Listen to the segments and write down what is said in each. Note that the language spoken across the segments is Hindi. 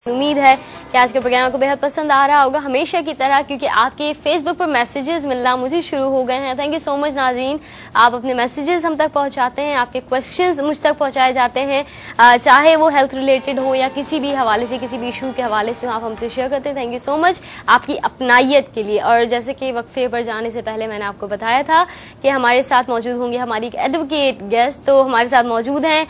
उम्मीद है कि आज के प्रोग्राम आपको बेहद पसंद आ रहा होगा हमेशा की तरह, क्योंकि आपके फेसबुक पर मैसेजेस मिलना मुझे शुरू हो गए हैं। थैंक यू सो मच नाज़रीन, आप अपने मैसेजेस हम तक पहुंचाते हैं, आपके क्वेश्चंस मुझ तक पहुंचाए जाते हैं, चाहे वो हेल्थ रिलेटेड हो या किसी भी हवाले से, किसी भी इशू के हवाले से आप हमसे शेयर करते हैं। थैंक यू सो मच आपकी अपनाइयत के लिए। और जैसे कि वक्फे पर जाने से पहले मैंने आपको बताया था कि हमारे साथ मौजूद होंगे हमारी एक एडवोकेट गेस्ट, तो हमारे साथ मौजूद हैं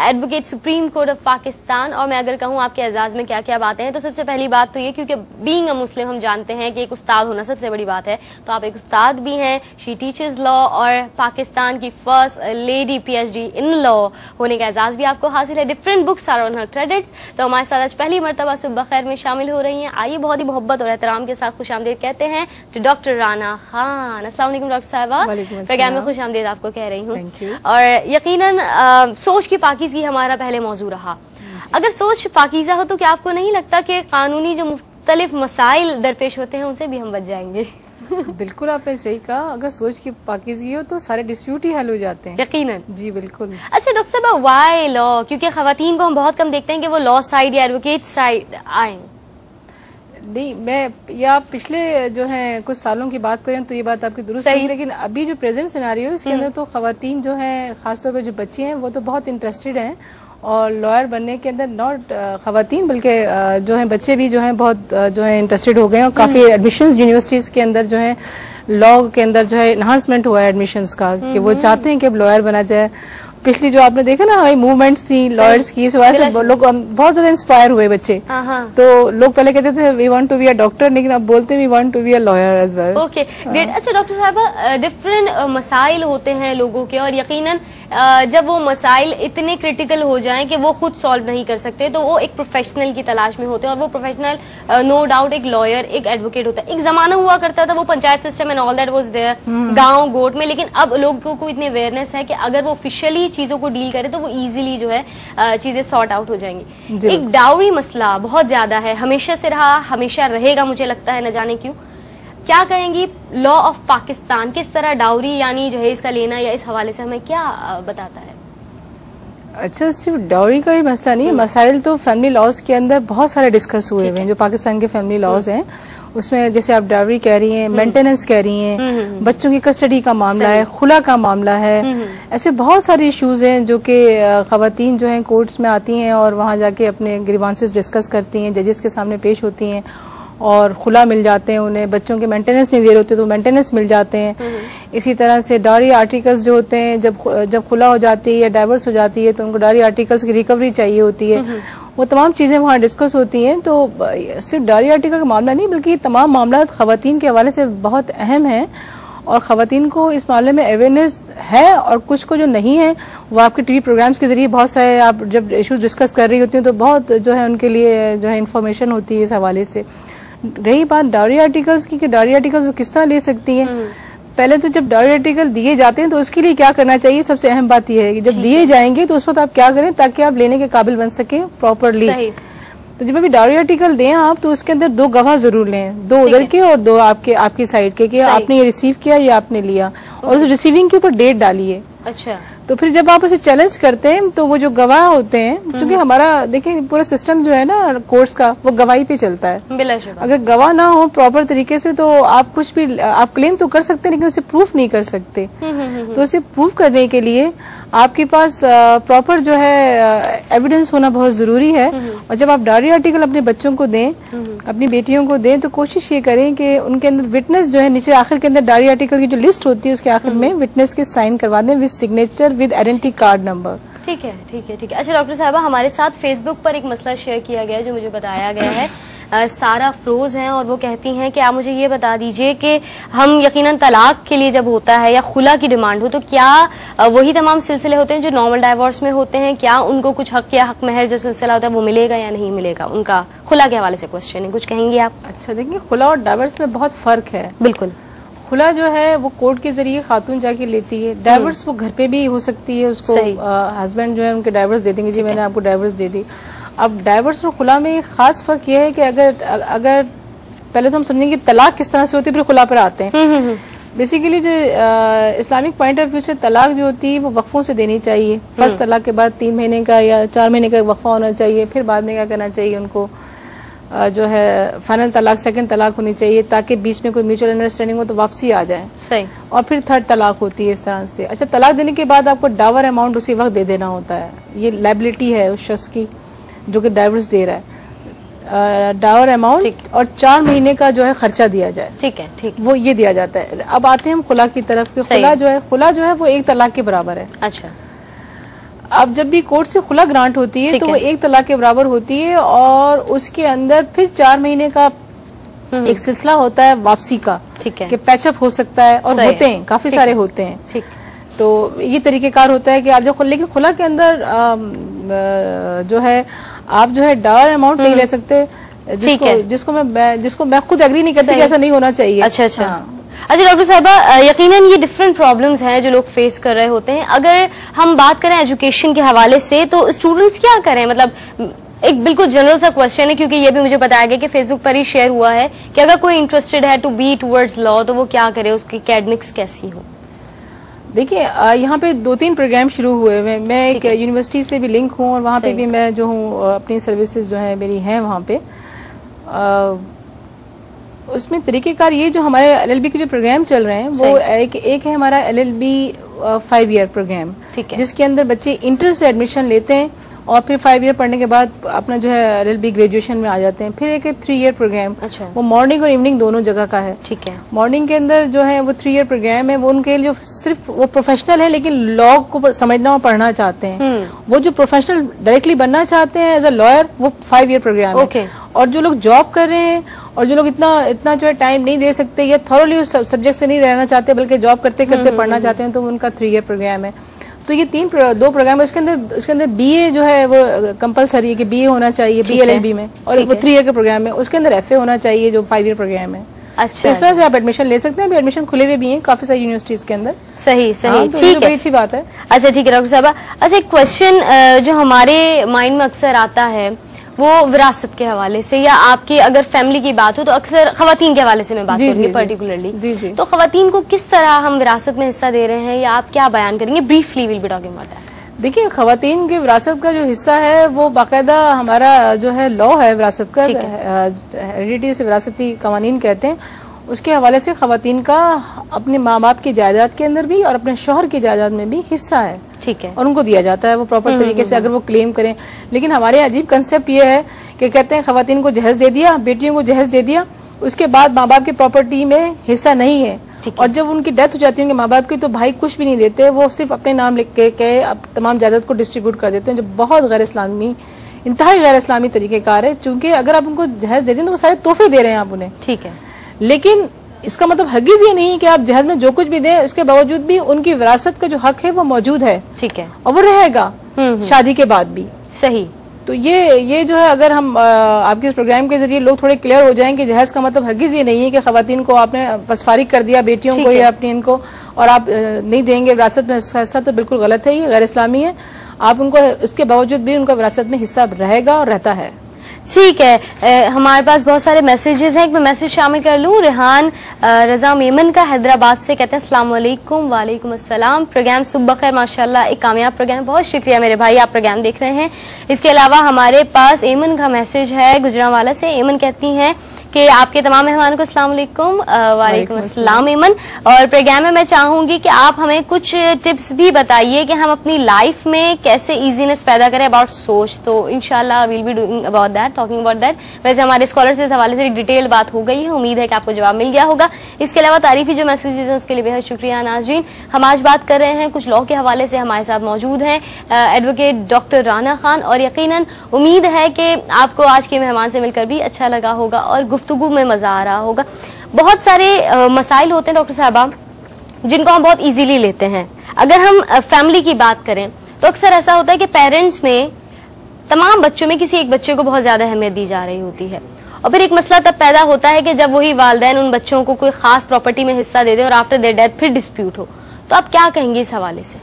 advocate supreme court of Pakistan. और मैं अगर कहूँ आपके एजाज में क्या क्या बातें हैं, तो सबसे पहली बात तो ये, क्योंकि बीइंग अ मुस्लिम हम जानते हैं कि एक उस्ताद होना सबसे बड़ी बात है, तो आप एक उस्ताद भी हैं, शी टीचर्स लॉ और पाकिस्तान की first lady PhD in law होने का एजाज भी आपको हासिल है। Different books are on her credits. तो हमारे साथ आज पहली मरतबा सुबह खैर में शामिल हो रही हैं। आइए बहुत ही मोहब्बत और एहतराम के साथ खुशामदीद कहते हैं टू डॉक्टर राना खान। अस्सलाम वालेकुम डॉक्टर साहिबा, प्रोग्राम में खुशामदीद आपको कह रही हूँ। और यकीनन सोच की पाकीज़गी हमारा पहले मौजू रहा। अगर सोच पाकीज़ा हो तो क्या आपको नहीं लगता कि कानूनी जो मुख्तलिफ मसाइल दरपेश होते हैं उनसे भी हम बच जाएंगे? बिल्कुल आपने सही कहा, अगर सोच की पाकीज़गी हो तो सारे डिस्प्यूट ही हल हो जाते हैं। यकीनन जी बिल्कुल। अच्छा डॉक्टर साहब, वाई लॉ? क्योंकि खवातीन को हम बहुत कम देखते हैं कि वो लॉ साइड या एडवोकेट साइड आए। नहीं, मैं या पिछले जो है कुछ सालों की बात करें तो ये बात आपकी दुरुस्त है, लेकिन अभी जो प्रेजेंट सिनारियो है इसके अंदर तो खवातीन जो है, खासतौर पर जो बच्चे हैं वो तो बहुत इंटरेस्टेड हैं और लॉयर बनने के अंदर नॉट खवातीन बल्कि जो है बच्चे भी जो है बहुत जो है इंटरेस्टेड हो गए हैं। और काफी एडमिशंस यूनिवर्सिटीज के अंदर जो है लॉ के अंदर जो है एनहांसमेंट हुआ है एडमिशंस का, कि वो चाहते हैं कि अब लॉयर बना जाए। पिछली जो आपने देखा ना हमारी मूवमेंट्स थी लॉयर्स की, इस वजह से लोग बहुत ज्यादा इंस्पायर हुए बच्चे। तो लोग पहले कहते थे we want to be a doctor, लेकिन अब बोलते we want to be a lawyer as well. Okay great. अच्छा डॉक्टर साहब, डिफरेंट मसाइल होते हैं लोगों के, और यकीनन जब वो मसाइल इतने क्रिटिकल हो जाएं कि वो खुद सॉल्व नहीं कर सकते तो वो एक प्रोफेशनल की तलाश में होते हैं, और वो प्रोफेशनल नो डाउट एक लॉयर, एक एडवोकेट होता है। एक जमाना हुआ करता था वो panchayat system and all that was there, गांव गोट में, लेकिन अब लोगों को इतनी अवेयरनेस है कि अगर वो ऑफिशियली चीजों को डील करे तो वो इजीली जो है चीजें सॉर्ट आउट हो जाएंगी। एक डाउरी मसला बहुत ज्यादा है, हमेशा से रहा, हमेशा रहेगा मुझे लगता है, न जाने क्यों। क्या कहेंगी लॉ ऑफ पाकिस्तान किस तरह डाउरी यानी जहेज का लेना या इस हवाले से हमें क्या बताता है? अच्छा, सिर्फ डाउरी का ही मसला नहीं है, मसाइल तो फैमिली लॉज के अंदर बहुत सारे डिस्कस हुए हुए हैं। जो पाकिस्तान के फैमिली लॉज हैं उसमें जैसे आप डाउरी कह रही हैं, मेंटेनेंस कह रही हैं, बच्चों की कस्टडी का मामला है, खुला का मामला है, ऐसे बहुत सारे इश्यूज हैं जो कि खवातीन जो हैं कोर्ट्स में आती हैं और वहां जाके अपने ग्रीवांसेस डिस्कस करती हैं, जजेस के सामने पेश होती हैं और खुला मिल जाते हैं उन्हें। बच्चों के मेंटेनेंस नहीं दे रहे होते तो मेंटेनेंस मिल जाते हैं। इसी तरह से डायरी आर्टिकल्स जो होते हैं जब खुला हो जाती है या डाइवर्स हो जाती है तो उनको डायरी आर्टिकल्स की रिकवरी चाहिए होती है। वो तमाम चीजें वहाँ डिस्कस होती हैं। तो सिर्फ डायरी आर्टिकल का मामला नहीं बल्कि तमाम मामला खवातीन के हवाले से बहुत अहम है और खवातीन को इस मामले में अवेयरनेस है, और कुछ को जो नहीं है वो आपके टीवी प्रोग्राम्स के जरिए बहुत सारे आप जब इश्यूज डिस्कस कर रही होती हैं तो बहुत जो है उनके लिए जो है इन्फॉर्मेशन होती है इस हवाले से। रही बात डायरी आर्टिकल्स की कि डायरी आर्टिकल्स वो किस तरह ले सकती हैं, पहले तो जब डायरी आर्टिकल दिए जाते हैं तो उसके लिए क्या करना चाहिए, सबसे अहम बात यह है कि जब दिए जाएंगे तो उस वक्त आप क्या करें ताकि आप लेने के काबिल बन सके प्रॉपरली। तो जब अभी डायरी आर्टिकल दें आप तो उसके अंदर 2 गवाह जरूर लें, 2 उधर के और 2 आपकी साइड के, कि आपने ये रिसीव किया या आपने लिया, और उस रिसीविंग के ऊपर डेट डालिए। अच्छा, तो फिर जब आप उसे चैलेंज करते हैं तो वो जो गवाह होते हैं, क्योंकि हमारा देखिए पूरा सिस्टम जो है ना कोर्ट्स का वो गवाही पे चलता है। अगर गवाह ना हो प्रॉपर तरीके से तो आप कुछ भी आप क्लेम तो कर सकते हैं लेकिन उसे प्रूफ नहीं कर सकते। तो उसे प्रूफ करने के लिए आपके पास प्रॉपर जो है एविडेंस होना बहुत जरूरी है। और जब आप डायरी आर्टिकल अपने बच्चों को दें, अपनी बेटियों को दें, तो कोशिश ये करें कि उनके अंदर विटनेस जो है नीचे आखिर के अंदर डायरी आर्टिकल की जो लिस्ट होती है उसके आखिर में विटनेस के साइन करवा दें with signature with identity card number. ठीक है ठीक है ठीक है। अच्छा डॉक्टर साहबा, हमारे साथ फेसबुक पर एक मसला शेयर किया गया है जो मुझे बताया गया है, सारा अफरोज हैं और वो कहती हैं कि आप मुझे ये बता दीजिए कि हम यकीनन तलाक के लिए जब होता है या खुला की डिमांड हो तो क्या वही तमाम सिलसिले होते हैं जो नॉर्मल डाइवोर्स में होते हैं? क्या उनको कुछ हक या हक महर जो सिलसिला होता है वो मिलेगा या नहीं मिलेगा? उनका खुला के हवाले से क्वेश्चन है, कुछ कहेंगे आप? अच्छा देखिए, खुला और डाइवोर्स में बहुत फर्क है। बिल्कुल, खुला जो है वो कोर्ट के जरिए खातून जाके लेती है, डाइवोर्स वो घर पे भी हो सकती है, उसको हस्बैंड जो है उनके डाइवोर्स दे देंगे, जी मैंने आपको डाइवोर्स दे दी। अब डाइवोर्स और खुला में खास फर्क यह है कि अगर पहले तो हम समझेंगे तलाक किस तरह से होती है फिर खुला पर आते हैं। बेसिकली जो इस्लामिक पॉइंट ऑफ व्यू से तलाक जो होती है वो वक्फों से देनी चाहिए। फर्स्ट तलाक के बाद 3 महीने का या 4 महीने का वक्फा होना चाहिए, फिर बाद में क्या करना चाहिए उनको जो है फाइनल तलाक, सेकंड तलाक होनी चाहिए, ताकि बीच में कोई म्यूचुअल अंडरस्टैंडिंग हो तो वापसी आ जाए। सही। और फिर थर्ड तलाक होती है इस तरह से। अच्छा, तलाक देने के बाद आपको डावर अमाउंट उसी वक्त दे देना होता है। ये लायबिलिटी है उस शख्स की जो कि डाइवोर्स दे रहा है। डावर अमाउंट और 4 महीने का जो है खर्चा दिया जाए। ठीक है, ठीक। वो ये दिया जाता है। अब आते हैं हम खुला की तरफ। खुला जो है वो 1 तलाक के बराबर है। अच्छा। अब जब भी कोर्ट से खुला ग्रांट होती है तो वो 1 तलाक के बराबर होती है, और उसके अंदर फिर 4 महीने का एक सिलसिला होता है वापसी का। ठीक है। कि पैचअप हो सकता है, और होते हैं, काफी सारे होते हैं। ठीक। तो ये तरीकेकार होता है कि आप जो, लेकिन खुला के अंदर जो है आप जो है डावर अमाउंट नहीं ले सकते, जिसको मैं खुद एग्री नहीं करती कि ऐसा नहीं होना चाहिए। अच्छा। अच्छा डॉक्टर साहिबा, यकीनन ये डिफरेंट प्रॉब्लम्स हैं जो लोग फेस कर रहे होते हैं। अगर हम बात करें एजुकेशन के हवाले से तो स्टूडेंट्स क्या करें? मतलब एक बिल्कुल जनरल सा क्वेश्चन है, क्योंकि ये भी मुझे बताया गया कि फेसबुक पर ही शेयर हुआ है कि अगर कोई इंटरेस्टेड है टू बी टुवर्ड्स लॉ तो वो क्या करे, उसकी एकेडमिक्स कैसी हो? देखिए, यहाँ पे 2-3 प्रोग्राम शुरू हुए हैं। मैं एक यूनिवर्सिटी से भी लिंक हूँ, और वहाँ पे भी मैं जो हूँ अपनी सर्विसेज जो है मेरी हैं वहाँ पे। उसमें तरीकेकार ये जो हमारे LLB के जो प्रोग्राम चल रहे हैं वो एक है हमारा LLB 5 ईयर प्रोग्राम, जिसके अंदर बच्चे इंटर से एडमिशन लेते हैं और फिर 5 ईयर पढ़ने के बाद अपना जो है LLB ग्रेजुएशन में आ जाते हैं। फिर एक 3 ईयर प्रोग्राम, वो मॉर्निंग और इवनिंग दोनों जगह का है। ठीक है। मॉर्निंग के अंदर जो है वो 3 ईयर प्रोग्राम है, वो उनके लिए सिर्फ वो प्रोफेशनल है लेकिन लॉ को समझना और पढ़ना चाहते हैं। वो जो प्रोफेशनल डायरेक्टली बनना चाहते हैं एज अ लॉयर, वो 5 ईयर प्रोग्राम है। और जो लोग जॉब कर रहे हैं और जो लोग इतना जो है टाइम नहीं दे सकते या थॉरली उस सब्जेक्ट से नहीं रहना चाहते बल्कि जॉब करते करते पढ़ना चाहते हैं, तो उनका 3 ईयर प्रोग्राम है। तो ये 2 प्रोग्राम है। उसके अंदर BA जो है वो कंपलसरी है कि BA होना चाहिए BLLB में, और वो 3 ईयर के प्रोग्राम है। उसके अंदर FA होना चाहिए जो 5 ईयर प्रोग्राम है। अच्छा। तो इस तरह से आप एडमिशन ले सकते हैं। अभी एडमिशन खुले हुए भी हैं काफी सारी यूनिवर्सिटीज के अंदर। सही। तो ठीक है, बड़ी अच्छी बात है। अच्छा, ठीक है डॉक्टर साहबा। अच्छा, एक क्वेश्चन जो हमारे माइंड में अक्सर आता है वो विरासत के हवाले से, या आपकी अगर फैमिली की बात हो तो अक्सर खवातीन के हवाले से मैं बात करूंगी पर्टिकुलरली। तो खवातीन को किस तरह हम विरासत में हिस्सा दे रहे हैं, या आप क्या बयान करेंगे? Briefly will be talking about that. देखिए, खवातीन के विरासत का जो हिस्सा है वो बाकायदा हमारा जो है लॉ है विरासत का, हेरिडिटी से विरासती कवानीन कहते हैं। उसके हवाले से खवातीन का अपने माँ बाप की जायदाद के अंदर भी और अपने शौहर की जायदाद में भी हिस्सा है। ठीक है। और उनको दिया जाता है वो प्रॉपर तरीके से, अगर वो क्लेम करें। लेकिन हमारे अजीब कंसेप्ट ये है कि कहते हैं खवातीन को जहेज दे दिया, बेटियों को जहेज दे दिया, उसके बाद माँ बाप की प्रॉपर्टी में हिस्सा नहीं है। और जब उनकी डेथ हो जाती है उनके माँ बाप की, तो भाई कुछ भी नहीं देते, वो सिर्फ अपने नाम लिख के तमाम जायदाद को डिस्ट्रीब्यूट कर देते हैं, जो बहुत गैर इस्लामी, इंतहाई गैर इस्लामी तरीकेकार है। चूंकि अगर आप उनको जहेज दे दें तो वो सारे तोहफे दे रहे हैं आप उन्हें। ठीक है। लेकिन इसका मतलब हरगिज ये नहीं कि आप जहेज में जो कुछ भी दें, उसके बावजूद भी उनकी विरासत का जो हक है वो मौजूद है। ठीक है। और वो रहेगा शादी के बाद भी। सही। तो ये जो है, अगर हम आपके इस प्रोग्राम के जरिए लोग थोड़े क्लियर हो जाएं कि जहेज का मतलब हरगिज ये नहीं है कि खवातीन को आपने बस फारिग कर दिया बेटियों को या अपनी इनको, और आप नहीं देंगे विरासत में हिस्सा, तो बिल्कुल गलत है, ये गैर इस्लामी है। आप उनको उसके बावजूद भी उनका विरासत में हिस्सा रहेगा और रहता है। ठीक है। हमारे पास बहुत सारे मैसेजेस हैं, एक मैं मैसेज शामिल कर लूं। रेहान रजा मेमन का हैदराबाद से, कहते हैं अस्सलाम वालेकुम। वालेकुम अस्सलाम। प्रोग्राम सुबह खैर, माशाल्लाह एक कामयाब प्रोग्राम, बहुत शुक्रिया मेरे भाई, आप प्रोग्राम देख रहे हैं। इसके अलावा हमारे पास एमन का मैसेज है गुजरांवाला से। एमन कहती हैं कि आपके तमाम मेहमानों को अस्सलाम वालेकुम। वालेकुम अस्सलाम एमन। और प्रोग्राम में मैं चाहूंगी कि आप हमें कुछ टिप्स भी बताइए कि हम अपनी लाइफ में कैसे इजीनेस पैदा करें अबाउट सोच। तो इंशाल्लाह will be doing about that, talking about that. वैसे हमारे स्कॉलर से इस हवाले से डिटेल बात हो गई है, उम्मीद है कि आपको जवाब मिल गया होगा। इसके अलावा तारीफी जो मैसेजेस हैं उसके लिए बेहद शुक्रिया नाज़रीन। हम आज बात कर रहे हैं कुछ लॉ के हवाले से। हमारे साथ मौजूद हैं एडवोकेट डॉक्टर राना खान, और यकीनन उम्मीद है कि आपको आज के मेहमान से मिलकर भी अच्छा लगा होगा और गुफ्तगू में मजा आ रहा होगा। बहुत सारे मसाइल होते हैं डॉक्टर साहबा जिनको हम बहुत इजीली लेते हैं। अगर हम फैमिली की बात करें तो अक्सर ऐसा होता है कि पेरेंट्स में तमाम बच्चों में किसी एक बच्चे को बहुत ज्यादा अहमियत दी जा रही होती है, और फिर एक मसला तब पैदा होता है कि जब वही वालिदैन उन बच्चों को कोई खास प्रॉपर्टी में हिस्सा दे दें और आफ्टर देयर डेथ फिर डिस्प्यूट हो। तो आप क्या कहेंगे इस हवाले से?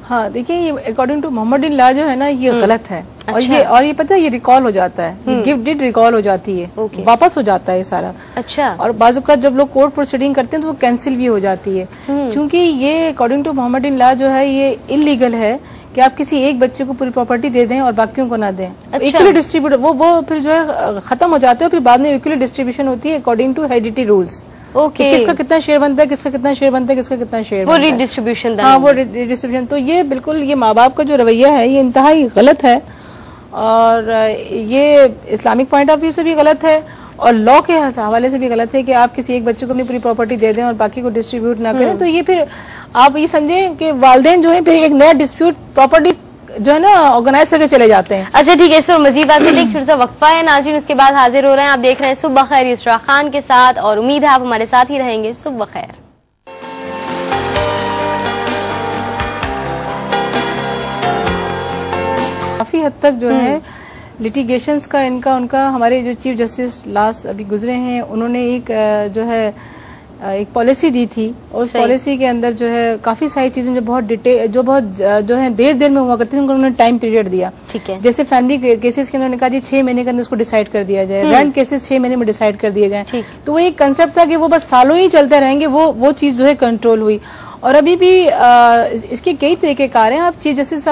हाँ, देखिए, ये अकॉर्डिंग टू मोहम्मदीन लॉ जो है ना, ये गलत है। अच्छा। और ये पता है, ये रिकॉल हो जाता है, गिफ्ट डीड रिकॉल हो जाती है, वापस हो जाता है ये सारा। अच्छा। और बाज़ जब लोग कोर्ट प्रोसीडिंग करते हैं तो वो कैंसिल भी हो जाती है, क्योंकि ये अकॉर्डिंग टू मोहम्मदीन लॉ जो है ये इलीगल है कि आप किसी एक बच्चे को पूरी प्रॉपर्टी दे दें और बाकियों को ना दें। अच्छा। इक्वली डिस्ट्रीब्यूट वो फिर जो है खत्म हो जाते हैं, फिर बाद में इक्वली डिस्ट्रीब्यूशन होती है according to heredity rules. Okay. किसका कितना शेयर बनता है, किसका कितना शेयर बनता है, किसका कितना शेयर वो रीडिस्ट्रीब्यूशन। हाँ, वो रीडिस्ट्रीब्यूशन। तो ये बिल्कुल ये माँ बाप का जो रवैया है ये इंतहाई गलत है, और ये इस्लामिक पॉइंट ऑफ व्यू से भी गलत है और लॉ के हवाले से भी गलत है कि आप किसी एक बच्चे को अपनी पूरी प्रॉपर्टी दे दें और बाकी को डिस्ट्रीब्यूट ना करें। तो ये फिर आप ये समझें कि वालिदैन जो है फिर एक नया डिस्प्यूट प्रॉपर्टी जो है ना ऑर्गेनाइज करके चले जाते हैं। अच्छा ठीक है, इस पर मजीद बात करते हैं, एक छोटा सा वक्फा है नाज़रीन, उसके बाद हाजिर हो रहे हैं। आप देख रहे हैं सुबह खैर इसरा खान के साथ, और उम्मीद है आप हमारे साथ ही रहेंगे। सुबह खैर। काफी हद तक जो है लिटिगेशंस का उनका हमारे जो चीफ जस्टिस लास्ट अभी गुजरे हैं, उन्होंने एक जो है एक पॉलिसी दी थी, और उस पॉलिसी के अंदर जो है काफी सारी चीजें जो बहुत डिटेल जो है देर में हुआ करती थी, उनको उन्होंने टाइम पीरियड दिया। ठीक है। जैसे फैमिली केसेस के अंदर उन्होंने कहा जी 6 महीने के अंदर उसको डिसाइड कर दिया जाए, रेंट केसेस 6 महीने में डिसाइड कर दिए जाए। तो वो एक कंसेप्ट था कि वो बस सालों ही चलते रहेंगे, वो चीज जो है कंट्रोल हुई। और अभी भी इसके कई तरीके कार हैं। आप चीफ जस्टिस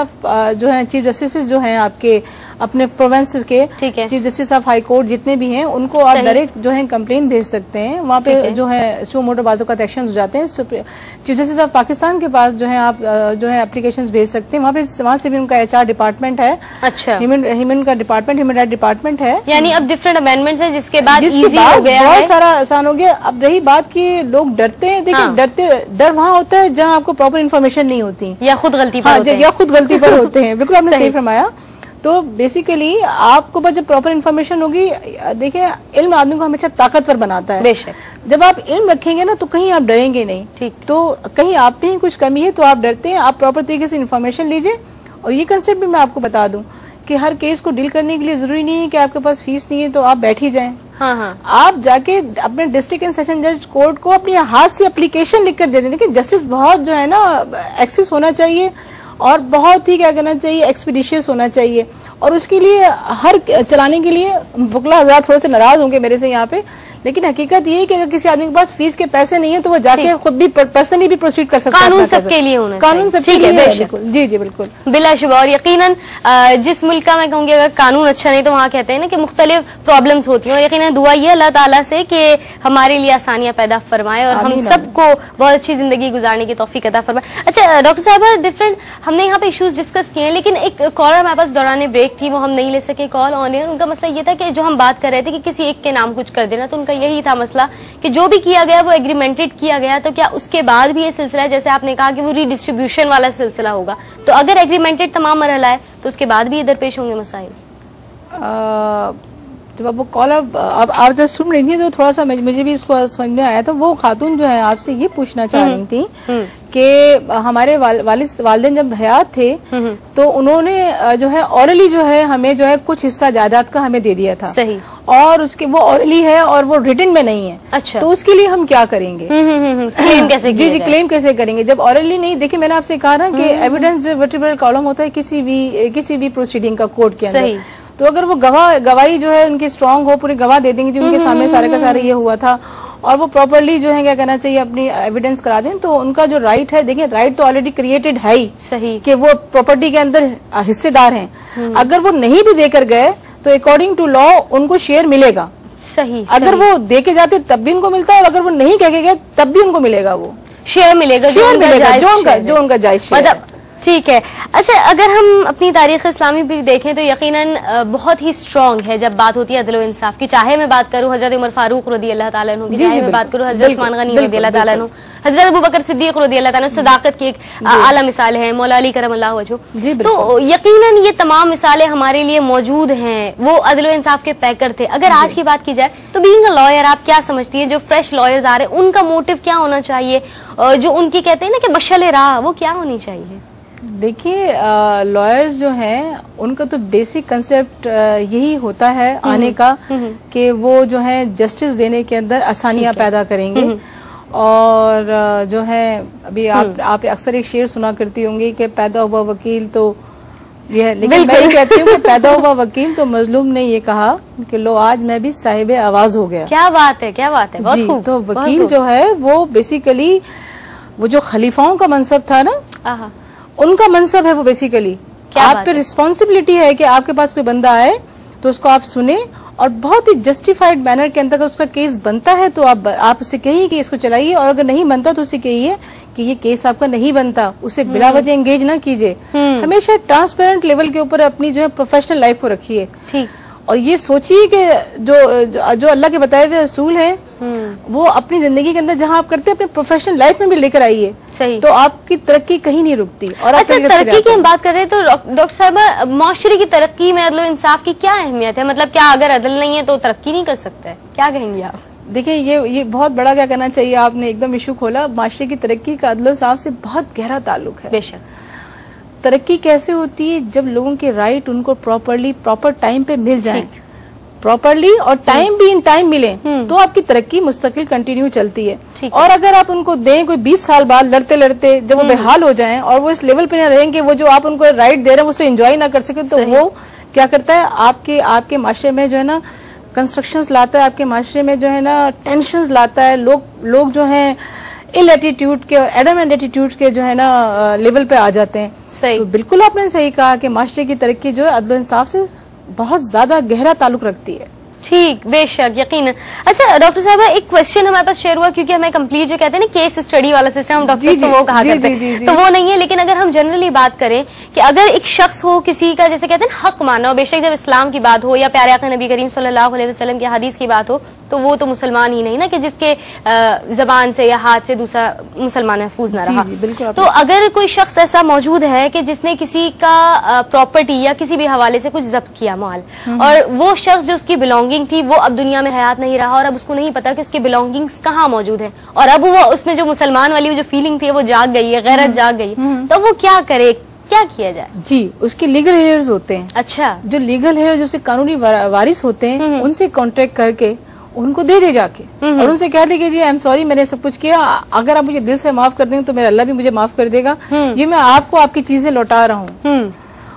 जो है चीफ जस्टिस जो हैं आपके अपने प्रोविंस के chief justice of high court जितने भी हैं, उनको आप डायरेक्ट जो है कंप्लेन भेज सकते हैं। वहाँ पे जो है सो मोटो बाजू का एक्शन हो जाते हैं। चीफ जस्टिस ऑफ पाकिस्तान के पास जो है आप जो है एप्लीकेशंस भेज सकते हैं। वहाँ से भी उनका HR डिपार्टमेंट है। अच्छा। ह्यूमन का डिपार्टमेंट, ह्यूमन राइट डिपार्टमेंट है। यानी अब डिफरेंट अमेंडमेंट्स है जिसके बाद बहुत सारा आसान हो गया। अब रही बात की लोग डरते हैं, देखिए डर वहाँ होता है जहाँ आपको प्रॉपर इन्फॉर्मेशन नहीं होती या खुद गलती पर होते हैं। बिल्कुल आपने सही फरमाया। तो बेसिकली आपको बस जब प्रॉपर इन्फॉर्मेशन होगी, देखिए इल्म आदमी को हमेशा ताकतवर बनाता है। बेशक। जब आप इल्म रखेंगे ना तो कहीं आप डरेंगे नहीं। ठीक। तो कहीं आप में कुछ कमी है तो आप डरते हैं, आप प्रॉपर तरीके से इन्फॉर्मेशन लीजिए। और ये कंसेप्ट भी मैं आपको बता दूं कि हर केस को डील करने के लिए जरूरी नहीं है कि आपके पास फीस नहीं है तो आप बैठ ही जाएं। हाँ। आप जाके अपने डिस्ट्रिक्ट एंड सेशन जज कोर्ट को अपने हाथ से एप्लीकेशन लिखकर दे दें। देखिए जस्टिस बहुत जो है ना एक्सेस होना चाहिए और बहुत ही क्या कहना चाहिए एक्सपीडिशियस होना चाहिए। और उसके लिए हर चलाने के लिए वकील हज़रात थोड़े से नाराज होंगे मेरे से यहाँ पे, लेकिन हकीकत ये है कि अगर किसी आदमी के पास फीस के पैसे नहीं है तो वो जाके खुद भी पर्सनली भी प्रोसीड कर सकता है। कानून सबके लिए होना, कानून सबके लिए है। बिल्कुल। जी जी बिल्कुल बिलाशुबा। और यकीनन जिस मुल्क का मैं कहूँगी अगर कानून अच्छा नहीं तो वहाँ कहते हैं ना कि मुख्तलिफ प्रॉब्लम्स होती हैं, और यकीनन दुआ ये अल्लाह ताला से कि हमारे लिए आसानियां पैदा फरमाए और हम सबको बहुत अच्छी जिंदगी गुजारने की तौफीक अता फरमाए। अच्छा डॉक्टर साहब, डिफरेंट हमने यहाँ पे इश्यूज डिस्कस किए हैं, लेकिन एक कॉलर हमारे पास दौरान ब्रेक थी, वो हम नहीं ले सके कॉल ऑन एयर। उनका मसला ये था कि जो हम बात कर रहे थे कि किसी एक के नाम कुछ कर देना, तो उनका यही था मसला कि जो भी किया गया वो एग्रीमेंटेड किया गया, तो क्या उसके बाद भी ये सिलसिला, जैसे आपने कहा कि वो रीडिस्ट्रीब्यूशन वाला सिलसिला होगा, तो अगर एग्रीमेंटेड तमाम मरहला है तो उसके बाद भी इधर पेश होंगे मसाइल? जब आप वो कॉल अब आप जब सुन रही थी तो थोड़ा सा मुझे भी इसको समझ में आया था। वो खातून जो है आपसे ये पूछना चाह रही थी कि हमारे वालिदैन जब हयात थे तो उन्होंने जो है ऑरली जो है हमें जो है कुछ हिस्सा जायदाद का हमें दे दिया था। सही। और उसके वो ऑरली है और वो रिटन में नहीं है। अच्छा। तो उसके लिए हम क्या करेंगे? क्लेम कैसे? जी क्लेम कैसे करेंगे जब ऑरली नहीं? देखिए मैंने आपसे कहा ना कि एविडेंस जो वर्टिब्रल कॉलम होता है किसी भी प्रोसीडिंग का कोर्ट के अंदर, तो अगर वो गवाही जो है उनकी स्ट्रांग हो, पूरी गवाह दे देंगे जो उनके सामने सारे का सारे ये हुआ था, और वो प्रॉपर्ली जो है क्या कहना चाहिए अपनी एविडेंस करा दें, तो उनका जो राइट है, देखिए राइट तो ऑलरेडी क्रिएटेड है ही। सही। कि वो प्रॉपर्टी के अंदर हिस्सेदार हैं। अगर वो नहीं भी देकर गए तो अकॉर्डिंग टू लॉ उनको शेयर मिलेगा। सही। अगर वो दे के जाते तब भी उनको मिलता है, और अगर वो नहीं कह के गए तब भी उनको मिलेगा, वो शेयर मिलेगा जो उनका जायज शेयर। ठीक है। अच्छा, अगर हम अपनी तारीख इस्लामी भी देखें तो यकीनन बहुत ही स्ट्रांग है जब बात होती है अदल व इंसाफ की। चाहे मैं बात करूं हजरत उमर फारूक रदी अल्लाह ताला अन्हु की, चाहे मैं बात करूं हजरत उस्मान गनी रदी अल्लाह ताला अन्हु, हजरत अबू बकर सिद्दीक रदी अल्लाह ताला अन्हु, सदाकत की एक आला मिसाल है, मौला अली करमल्लाहु वजहु। तो यकीनन ये तमाम मिसालें हमारे लिए मौजूद हैं। वो अदल व इंसाफ के पैकर थे। अगर आज की बात की जाए तो बीइंग अ लॉयर आप क्या समझती है, जो फ्रेश लॉयर्स आ रहे हैं उनका मोटिव क्या होना चाहिए, जो उनकी कहते हैं ना कि मशअल राह, वो क्या होनी चाहिए? देखिए लॉयर्स जो हैं उनका तो बेसिक कंसेप्ट यही होता है आने का कि वो जो है जस्टिस देने के अंदर आसानियां पैदा करेंगे। और जो है अभी आप अक्सर एक शेर सुना करती होंगी कि पैदा हुआ वकील तो ये, लेकिन मैं ये कहती हूँ कि पैदा हुआ वकील तो मजलूम ने ये कहा कि लो आज मैं भी साहिब आवाज हो गया। क्या बात है, क्या बात है। बहुत जी, तो वकील जो है वो बेसिकली वो जो खलीफाओं का मनसब था ना, उनका मनसब है वो बेसिकली। आप पे रिस्पॉन्सिबिलिटी है कि आपके पास कोई बंदा आए तो उसको आप सुने और बहुत ही जस्टिफाइड मैनर के अंतर्गत उसका केस बनता है तो आप उससे कहिए कि इसको चलाइए, और अगर नहीं बनता तो उससे कहिए कि ये केस आपका नहीं बनता, उसे बिला वजह एंगेज ना कीजिए। हमेशा ट्रांसपेरेंट लेवल के ऊपर अपनी जो है प्रोफेशनल लाइफ को रखिए। ठीक। और ये सोचिए कि जो अल्लाह के बताए हुए असूल हैं वो अपनी जिंदगी के अंदर जहां आप करते हैं अपने प्रोफेशनल लाइफ में भी लेकर आइए। सही। तो आपकी तरक्की कहीं नहीं रुकती। और अच्छा, तरक्की की हम बात कर रहे हैं तो डॉक्टर साहब, माशरे की तरक्की में अदल इंसाफ की क्या अहमियत है? मतलब क्या अगर अदल नहीं है तो तरक्की नहीं कर सकता है? क्या कहेंगे आप? देखिए, ये बहुत बड़ा क्या करना चाहिए, आपने एकदम इशू खोला। माशरे की तरक्की का अदल इंसाफ से बहुत गहरा ताल्लुक है। बेशक। तरक्की कैसे होती है? जब लोगों के राइट उनको प्रॉपर टाइम पे मिल जाए, प्रॉपरली, और टाइम भी इन टाइम मिले, तो आपकी तरक्की मुस्तकिल कंटिन्यू चलती है। और अगर आप उनको दें कोई 20 साल बाद लड़ते लड़ते जब वो बेहाल हो जाएं और वो इस लेवल पे ना रहेंगे, वो जो आप उनको राइट दे रहे हैं वो उसे एंजॉय ना कर सके, तो वो क्या करता है आपके माशरे में जो है ना कंस्ट्रक्शंस लाता है, आपके माशरे में जो है ना टेंशंस लाता है। लोग जो है इल एटीट्यूड के और एडमेंट एटीट्यूड के जो है ना लेवल पे आ जाते हैं। सही। तो बिल्कुल आपने सही कहा कि माशरे की तरक्की जो है अदल इंसाफ से बहुत ज्यादा गहरा ताल्लुक रखती है। ठीक, बेशक, यकीन। अच्छा डॉक्टर साहब, एक क्वेश्चन हमारे पास शेयर हुआ, क्योंकि हमें कंप्लीट जो कहते हैं ना केस स्टडी वाला सिस्टम, हम डॉक्टर्स तो वो कहा करते हैं, तो वो नहीं है। लेकिन अगर हम जनरली बात करें कि अगर एक शख्स हो किसी का, जैसे कहते हैं ना हक माना, और बेशक जब इस्लाम की बात हो या प्यारे आका नबी करीम सल्लल्लाहु अलैहि वसल्लम की हदीस की बात हो, तो वो तो मुसलमान ही नहीं ना कि जिसके जबान से या हाथ से दूसरा मुसलमान महफूज ना रहा। तो अगर कोई शख्स ऐसा मौजूद है कि जिसने किसी का प्रॉपर्टी या किसी भी हवाले से कुछ जब्त किया माल, और वो शख्स जो उसकी बिलोंगिंग थी वो अब दुनिया में हयात नहीं रहा, और अब उसको नहीं पता कि उसकी बिलोंगिंग्स कहाँ मौजूद है, और अब वो उसमें जो मुसलमान वाली जो फीलिंग थी वो जाग गई है, गैरत जाग गई, तो वो क्या करे, क्या किया जाए? जी, उसके लीगल हेयर्स होते हैं। अच्छा। जो लीगल हेयर जो कानूनी वारिस होते हैं, उनसे कॉन्ट्रैक्ट करके उनको दे जाके, और उनसे कह दे कि जी आई एम सॉरी, मैंने सब कुछ किया, अगर आप मुझे दिल से माफ कर देंगे तो मेरा अल्लाह भी मुझे माफ कर देगा, ये मैं आपको आपकी चीजें लौटा रहा हूँ,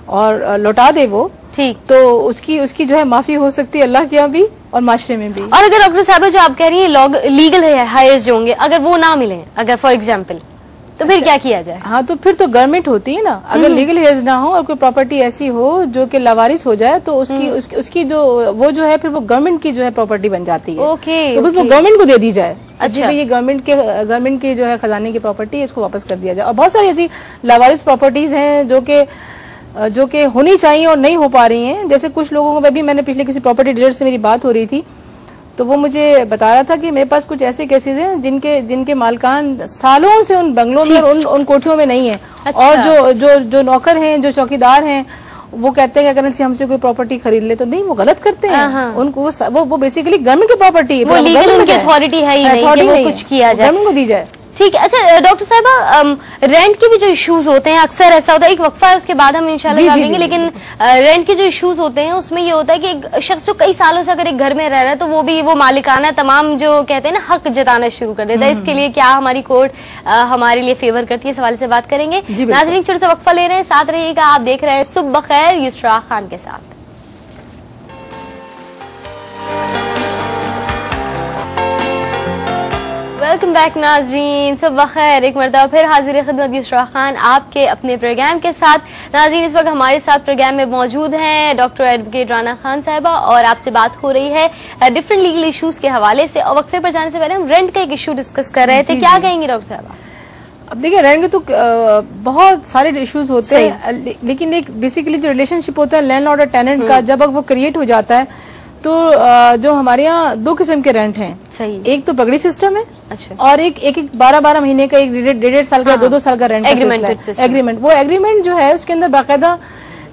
और लौटा दे वो। ठीक। तो उसकी जो है माफी हो सकती है अल्लाह के यहाँ भी और माशरे में भी। और अगर डॉक्टर साहब जो आप कह रही है लीगल हायर्स जो होंगे, अगर वो ना मिले, अगर फॉर एग्जाम्पल, तो फिर क्या किया जाए? हाँ, तो फिर तो गवर्नमेंट होती है ना। अगर लीगल हेयर्स ना हो और कोई प्रॉपर्टी ऐसी हो जो कि लावारिस हो जाए, तो उसकी जो वो जो है फिर वो गवर्नमेंट की जो है प्रॉपर्टी बन जाती है। ओके। तो फिर वो गवर्नमेंट को दे दी जाए। अच्छा। ये गवर्नमेंट की जो है खजाने की प्रॉपर्टी है, इसको वापस कर दिया जाए। और बहुत सारी ऐसी लावारिस प्रॉपर्टीज हैं जो कि होनी चाहिए और नहीं हो पा रही हैं। जैसे कुछ लोगों को, अभी मैंने पिछले किसी प्रॉपर्टी डीलर से मेरी बात हो रही थी, तो वो मुझे बता रहा था कि मेरे पास कुछ ऐसे केसेस हैं जिनके मालकान सालों से उन बंगलों में और उन कोठियों में नहीं है। अच्छा। और जो नौकर हैं, जो चौकीदार हैं, वो कहते हैं कि अगर हमसे कोई प्रॉपर्टी खरीद ले, तो नहीं, वो गलत करते हैं। उनको वो बेसिकली गवर्नमेंट की प्रॉपर्टी है, वो लीगल उनकी अथॉरिटी है ही नहीं कि वो कुछ किया जाए, गवर्नमेंट को दी जाए। ठीक है। अच्छा डॉक्टर साहब, रेंट के भी जो इश्यूज होते हैं, अक्सर ऐसा होता है, एक वक्फा है उसके बाद हम इंशाल्लाह जानेंगे, लेकिन रेंट के जो इश्यूज होते हैं उसमें ये होता है कि एक शख्स जो कई सालों से अगर एक घर में रह रहा है, तो वो मालिकाना तमाम जो कहते हैं ना हक जताना शुरू कर देता है। इसके लिए क्या हमारी कोर्ट हमारे लिए फेवर करती है, इस सवाल से बात करेंगे। नाज़रीन, छोटा सा वक्फा ले रहे हैं, साथ रहिएगा। आप देख रहे हैं सुबह खैर युसरा खान के साथ। वेलकम बैक नाज़रीन, सुबह खैर, एक मरतबा फिर हाजिर खिदमत युसरा खान आपके अपने प्रोग्राम के साथ। नाज़रीन, इस वक्त हमारे साथ प्रोग्राम में मौजूद हैं डॉक्टर एडवोकेट राना खान साहिबा, और आपसे बात हो रही है डिफरेंट लीगल इश्यूज के हवाले से। और वक्फे पर जाने से पहले हम रेंट का एक इशू डिस्कस कर रहे थे, क्या कहेंगे डॉक्टर साहिबा? अब देखिए, रेंट के तो बहुत सारे इश्यूज होते हैं, लेकिन एक बेसिकली जो रिलेशनशिप होता है लैंडलॉर्ड और टेनेंट का, जब वो क्रिएट हो जाता है, तो जो हमारे यहाँ दो किस्म के रेंट हैं। सही। एक तो पगड़ी सिस्टम है। अच्छा। और एक 12 महीने का, एक 1.5 साल का, 2 साल का रेंट एग्रीमेंट। वो एग्रीमेंट जो है उसके अंदर बाकायदा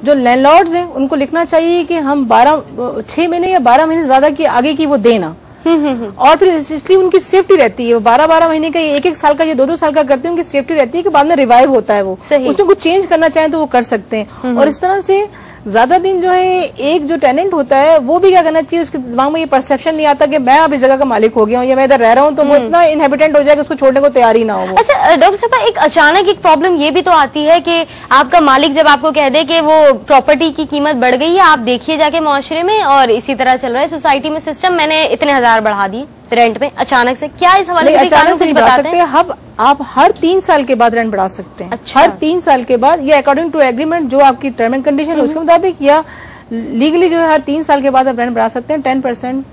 जो लैंडलॉर्ड्स हैं उनको लिखना चाहिए कि हम 6 महीने या 12 महीने ज्यादा की आगे की वो देना। और फिर इसलिए उनकी सेफ्टी रहती है। वो 12 महीने का, 1 साल का या 2 साल का करते हैं, उनकी सेफ्टी रहती है कि बाद में रिवाइव होता है वो। उसमें कुछ चेंज करना चाहें तो वो कर सकते हैं। और इस तरह से ज्यादा दिन जो है एक जो टेनेंट होता है वो भी क्या करना चाहिए, उसके दिमाग में ये परसेप्शन नहीं आता कि मैं अब इस जगह का मालिक हो गया हूँ या मैं इधर रह रहा हूँ, तो वो इतना इनहेबिटेंट हो जाएगा उसको छोड़ने को तैयार ही ना हो। अच्छा डॉक्टर साहब, एक अचानक एक प्रॉब्लम ये भी तो आती है कि आपका मालिक जब आपको कह दे कि वो प्रॉपर्टी की कीमत बढ़ गई है, आप देखिए जाके मुआशरे में, और इसी तरह चल रहा है सोसाइटी में सिस्टम, मैंने इतने 1000 बढ़ा दी रेंट में, अचानक से क्या इस हवाले से अचानक से बता सकते हैं? आप हर 3 साल के बाद रेंट बढ़ा सकते हैं। अच्छा। हर 3 साल के बाद, या अकॉर्डिंग टू एग्रीमेंट जो आपकी टर्म एंड कंडीशन है उसके मुताबिक, या लीगली जो है हर 3 साल के बाद आप रेंट बढ़ा सकते हैं। 10%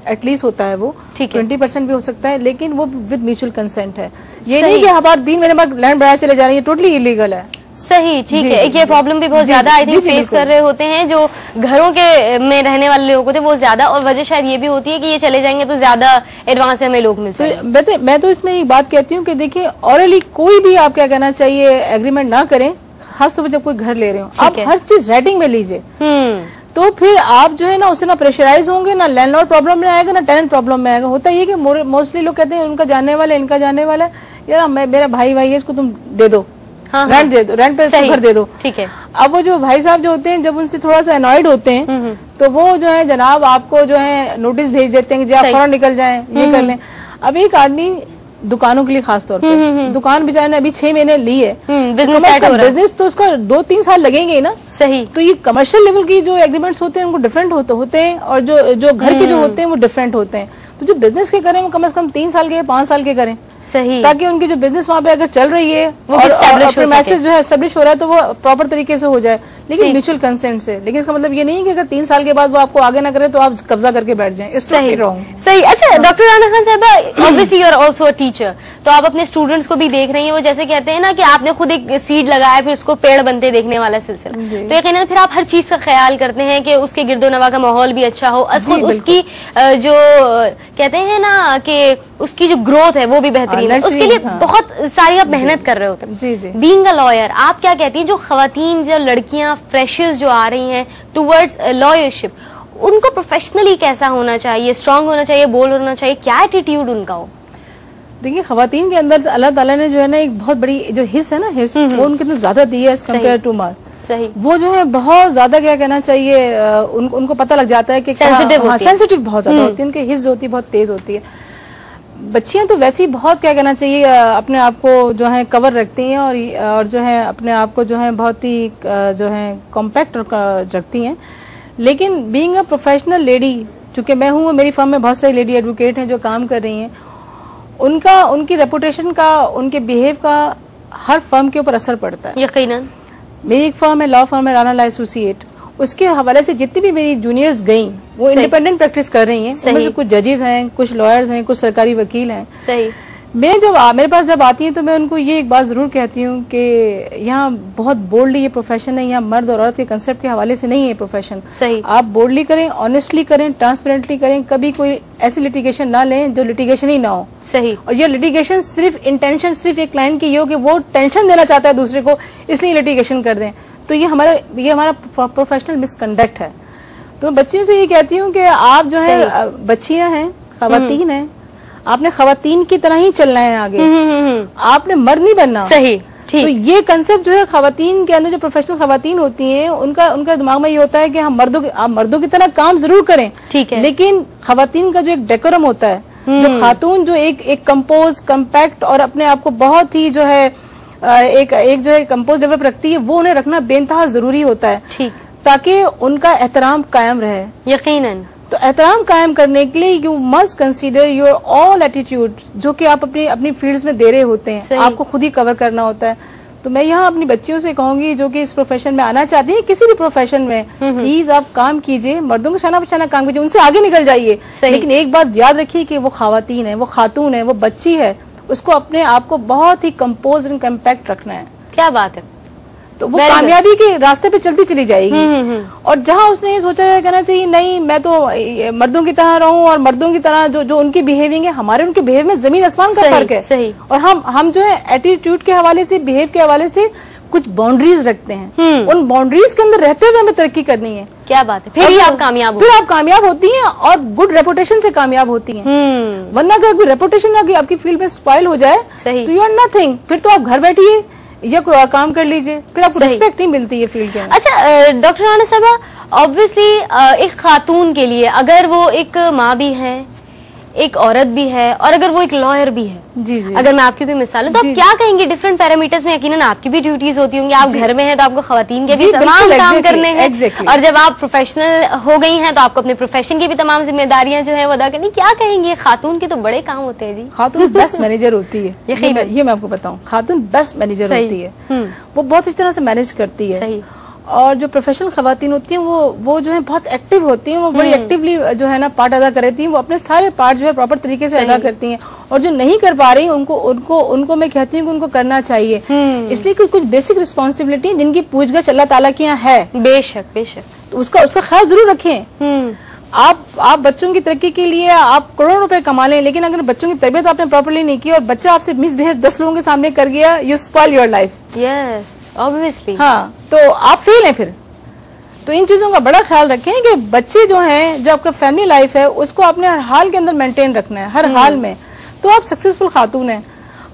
एटलीस्ट होता है वो, 20% भी हो सकता है, लेकिन वो विद म्यूचुअल कंसेंट है। ये नहीं कि हमारे 3 महीने बाद लैंड बढ़ाए चले जा रही है, टोटली इलीगल है। सही, ठीक है। एक ये प्रॉब्लम भी बहुत ज्यादा आई थिंक फेस कर रहे होते हैं जो घरों के में रहने वाले लोग होते हैं, वो ज्यादा, और वजह शायद ये भी होती है कि ये चले जाएंगे तो ज्यादा एडवांस में हमें लोग मिलते हैं। मैं तो इसमें एक बात कहती हूँ कि देखिए, ऑरली कोई भी आप क्या कहना चाहिए एग्रीमेंट ना करें, खासतौर पर जब कोई घर ले रहे हो, आप हर चीज राइटिंग में लीजिए। तो फिर आप जो है ना उससे ना प्रेशराइज होंगे, ना लैंडलॉर्ड प्रॉब्लम में आएगा, ना टेनेंट प्रॉब्लम में आएगा। होता ये कि मोस्टली लोग कहते हैं उनका जानने वाला है, इनका जानने वाला है, यार मेरा भाई है इसको तुम दे दो, रेंट दे दो, रेंट पे घर दे दो। ठीक है। अब वो जो भाई साहब जो होते हैं, जब उनसे थोड़ा सा अनॉयड होते हैं तो वो जो है जनाब आपको जो है नोटिस भेज देते हैं कि आप फौरन निकल जाएं, ये कर लें। अब एक आदमी दुकानों के लिए खास तौर पर, दुकान बेचारे ने अभी 6 महीने ली है, बिजनेस तो उसका 2-3 साल लगेंगे ही ना। सही। तो ये कमर्शियल लेवल की जो एग्रीमेंट्स होते हैं उनको डिफरेंट होते हैं, और जो घर के जो होते हैं वो डिफरेंट होते हैं। तो जो बिजनेस के करें वो कम से कम 3 साल के 5 साल के करें। सही। ताकि उनकी जो बिजनेस वहाँ पे अगर चल रही है वो और मैसेज जो है एस्टेब्लिश हो रहा है तो वो प्रॉपर तरीके से हो जाए, लेकिन म्यूचुअल कंसेंट से। लेकिन इसका मतलब ये नहीं है कि अगर 3 साल के बाद वो आपको आगे ना करे तो आप कब्जा करके बैठ जाएं। सही। सही। अच्छा डॉक्टर राना खान साहब, obviously you are also a teacher, तो आप अपने स्टूडेंट्स को भी देख रही हैं। वो जैसे कहते हैं ना कि आपने खुद एक सीड लगाया फिर उसको पेड़ बनते देखने वाला सिलसिला, तो यकीनन फिर आप हर चीज का ख्याल करते हैं कि उसके गिरदोनवा का माहौल भी अच्छा हो, खुद उसकी जो कहते हैं ना कि उसकी जो ग्रोथ है वो भी बेहतरीन है, उसके लिए बहुत सारी आप मेहनत कर रहे होते हैं। जी जी। बीइंग अ लॉयर, आप क्या कहती हैं जो खवातीन, जो लड़कियां फ्रेशर्स जो आ रही हैं टुवर्ड्स लॉयरशिप, उनको प्रोफेशनली कैसा होना चाहिए? स्ट्रांग होना चाहिए, बोल्ड होना चाहिए, क्या एटीट्यूड उनका हो? देखिए, खवातीन के अंदर अल्लाह ताला ने जो है ना एक बहुत बड़ी जो हिस्स है ना, हिस्स वो उनके अंदर ज्यादा दी है एज कम्पेयर टू मर्द। सही। वो जो है बहुत ज्यादा क्या कहना चाहिए, उनको पता लग जाता है कि सेंसिटिव बहुत ज्यादा होती है, उनकी हिस्स होती है बहुत तेज होती है। बच्चियां तो वैसे ही बहुत क्या कहना चाहिए अपने आप को जो है कवर रखती हैं, और जो है अपने आप को जो है बहुत ही जो है कॉम्पैक्ट रखती हैं। लेकिन बीइंग अ प्रोफेशनल लेडी, चूंकि मैं हूँ, मेरी फर्म में बहुत सारी लेडी एडवोकेट हैं जो काम कर रही हैं, उनकी रेपुटेशन का, उनके बिहेव का हर फर्म के ऊपर असर पड़ता है। यकीनन। मेरी एक फर्म है, लॉ फर्म है राना लॉ एसोसिएट, उसके हवाले से जितनी भी मेरी जूनियर्स गई वो इंडिपेंडेंट प्रैक्टिस कर रही हैं। उनमें से कुछ जजेस हैं, कुछ लॉयर्स हैं, कुछ सरकारी वकील हैं। सही। मैं जब मेरे पास जब आती है तो मैं उनको ये एक बात जरूर कहती हूँ कि यहाँ बहुत बोल्डली ये प्रोफेशन है, यहाँ मर्द और औरत के कंसेप्ट के हवाले से नहीं है ये प्रोफेशन। सही। आप बोल्डली करें, ऑनेस्टली करें, ट्रांसपेरेंटली करें, कभी कोई ऐसी लिटिगेशन ना लें जो लिटिगेशन ही ना हो। सही। और ये लिटिगेशन सिर्फ इंटेंशन सिर्फ एक क्लाइंट की ये हो कि वो टेंशन देना चाहता है दूसरे को, इसलिए लिटिगेशन कर दें, तो ये हमारा प्रोफेशनल मिसकंडक्ट है। तो बच्चियों से ये कहती हूँ कि आप जो है बच्चियां हैं, खवातीन हैं, आपने खवातीन की तरह ही चलना है आगे, आपने मर्द नहीं बनना। सही। ठीक। तो ये कंसेप्ट जो है खवातीन के अंदर, जो प्रोफेशनल खवातीन होती हैं, उनका दिमाग में ये होता है कि हम मर्दों की तरह काम जरूर करें, ठीक है, लेकिन खवातीन का जो एक डेकोरम होता है, जो खातून जो एक कंपोज, कम्पैक्ट और अपने आप को बहुत ही जो है एक जो है कंपोज डेवलप रखती है, वो उन्हें रखना बेनतहा जरूरी होता है। ठीक। ताकि उनका एहतराम कायम रहे। यकीनन। तो एहतराम कायम करने के लिए you must consider your all attitude, जो कि आप अपनी फील्ड्स में दे रहे होते हैं, आपको खुद ही कवर करना होता है। तो मैं यहाँ अपनी बच्चियों से कहूंगी जो कि इस प्रोफेशन में आना चाहती है, किसी भी प्रोफेशन में, प्लीज आप काम कीजिए, मर्दों को शाना बचाना काम कीजिए, उनसे आगे निकल जाइए। लेकिन एक बात याद रखिए कि वो खवातीन है, वो खातून है, वो बच्ची है, उसको अपने आप को बहुत ही कंपोज एंड कम्पैक्ट रखना है। क्या बात है। तो वो कामयाबी के रास्ते पे चलती चली जाएगी। और जहां उसने ये सोचा है कहना चाहिए नहीं मैं तो मर्दों की तरह रहूं और मर्दों की तरह जो उनकी बिहेविंग है, हमारे उनके बिहेव में जमीन आसमान का फर्क है। सही। और हम जो है एटीट्यूड के हवाले से, बिहेव के हवाले से कुछ बाउंड्रीज रखते हैं, उन बाउंड्रीज के अंदर रहते हुए हमें तरक्की करनी है। क्या बात है। फिर ही आप कामयाब फिर आप कामयाब होती हैं और गुड रेपुटेशन से कामयाब होती हैं। वरना अगर रेपुटेशन आपकी फील्ड में स्पॉइल हो जाए तो यू आर नथिंग, फिर तो आप घर बैठिए या कोई और काम कर लीजिए, फिर आपको रिस्पेक्ट नहीं मिलती है फील्ड के अंदर। अच्छा डॉक्टर राना साहबा, ऑब्वियसली एक खातून के लिए, अगर वो एक माँ भी है, एक औरत भी है और अगर वो एक लॉयर भी है, जी जी, अगर मैं आपकी भी मिसाल तो आप क्या कहेंगे डिफरेंट पैरामीटर्स में? यकीनन आपकी भी ड्यूटीज होती होंगी, आप घर में हैं तो आपको खवातीन के भी तमाम काम करने हैं, और जब आप प्रोफेशनल हो गई हैं तो आपको अपने प्रोफेशन की भी तमाम जिम्मेदारियां जो है वो अदा करनी। क्या कहेंगे, खातून के तो बड़े काम होते हैं जी। खातून बेस्ट मैनेजर होती है, ये मैं आपको बताऊं, खातून बेस्ट मैनेजर होती है, वो बहुत इस तरह से मैनेज करती है। सही। और जो प्रोफेशनल खवातीन होती हैं वो जो है बहुत एक्टिव होती हैं, वो बड़ी एक्टिवली जो है ना पार्ट अदा कर रही हैं, वो अपने सारे पार्ट जो है प्रॉपर तरीके से अदा करती हैं। और जो नहीं कर पा रही उनको मैं कहती हूँ कि उनको करना चाहिए, इसलिए कि कुछ बेसिक रिस्पॉन्सिबिलिटी जिनकी पूछगछ अल्लाह ताला की यहाँ है, बेशक बेशक, तो उसका ख्याल जरूर रखें। आप बच्चों की तरक्की के लिए आप करोड़ों रुपए कमा लें, लेकिन अगर बच्चों की तरबियत आपने प्रॉपर्ली नहीं की और बच्चा आपसे मिसबिहेव 10 लोगों के सामने कर गया, you spoil your life. Yes obviously. हाँ, तो आप फेल हैं फिर। तो इन चीजों का बड़ा ख्याल रखें कि बच्चे जो हैं, जो आपका फैमिली लाइफ है, उसको आपने हर हाल के अंदर मेंटेन रखना है, हर हाल में, तो आप सक्सेसफुल खातून हैं।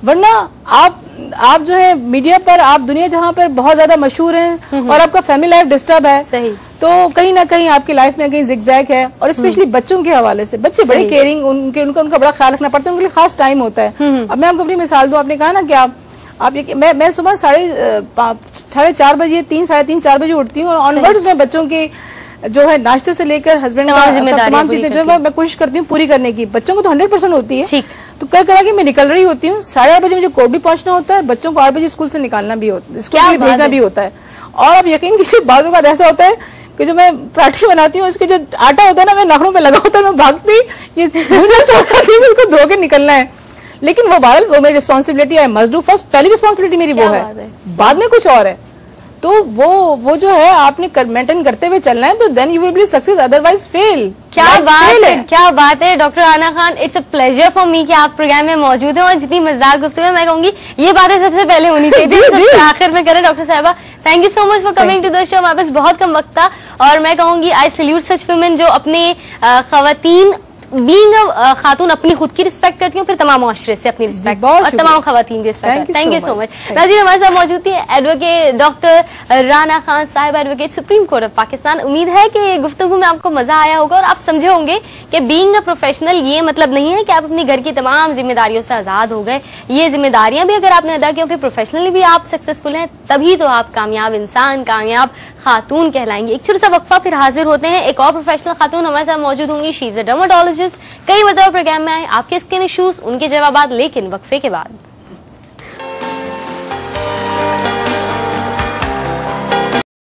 वरना आप जो है मीडिया पर, आप दुनिया जहां पर बहुत ज्यादा मशहूर हैं और आपका फैमिली लाइफ डिस्टर्ब है, सही, तो कहीं ना कहीं आपकी लाइफ में कहीं जिगजैग है। और स्पेशली बच्चों के हवाले से, बच्चे बड़े केयरिंग, उनका बड़ा ख्याल रखना पड़ता है, उनके लिए खास टाइम होता है। अब मैं आपको अपनी मिसाल दूं, आपने कहा ना कि आप मैं सुबह 4:30 बजे, 3-4 बजे उठती हूँ और ऑनवर्ड्स में बच्चों के जो है नाश्ते से लेकर हस्बैंड का तमाम चीजें जो है मैं कोशिश करती हूँ पूरी करने की। बच्चों को तो 100% होती है, तो क्या करा कि मैं निकल रही होती हूँ, 8:30 बजे मुझे कोर्ट भी पहुंचना होता है, बच्चों को 8 बजे स्कूल से निकालना भी होता है, स्कूल भेजना भी होता है। और अब यकीन कीजिए बाजू का ऐसा होता है कि जो मैं पराठे बनाती हूँ, उसके जो आटा होता है ना, मैं नाखूनों पे लगा होता है, मैं भागती ये उसको धो के निकलना है। लेकिन वो मेरी रिस्पॉन्सिबिलिटी है, मस्ट डू फर्स्ट, पहली रिस्पॉन्सिबिलिटी मेरी वो है, बाद में कुछ और है। तो वो जो है आपने मेंटेन करते हुए चलना है, तो then you will be success, otherwise fail. क्या बात है, क्या बात है doctor Rana Khan, it's a pleasure for me कि आप प्रोग्राम में मौजूद हैं और जितनी मजेदार गुफ्तगू है, मैं कहूंगी ये बातें सबसे पहले होनी चाहिए, सबसे आखिर में करें। डॉक्टर साहिबा, thank you so much for coming to the show. हमारे पास बहुत कम वक्त था और मैं कहूंगी आई सैल्यूट सच वुमेन जो अपने खवातीन बीइंग खातून अपनी खुद की रिस्पेक्ट करती हूँ, फिर तमाम माशरे से अपनी रिस्पेक्ट और तमाम खवातीन की respect. Thank you so much. नाज़रीन, हमारे साथ मौजूद थी एडवोकेट डॉक्टर राना खान साहिबा, advocate supreme court of Pakistan. उम्मीद है कि गुफ्तगू में आपको मजा आया होगा और आप समझे होंगे कि बीइंग अ प्रोफेशनल ये मतलब नहीं है कि आप अपनी घर की तमाम जिम्मेदारियों से आजाद हो गए। ये जिम्मेदारियां भी अगर आपने अदा की, फिर प्रोफेशनली भी आप सक्सेसफुल हैं, तभी तो आप कामयाब इंसान, कामयाब खातून कहलाएंगे। एक छोटा सा वक्फा, फिर हाजिर होते हैं। एक और प्रोफेशनल खातून हमारे साथ मौजूद होंगी, शी इज अ डर्मेटोलॉजिस्ट, कई मरतबा प्रोग्राम में आए, आपके स्किन इश्यूज, उनके जवाब लेकिन वक्फे के बाद।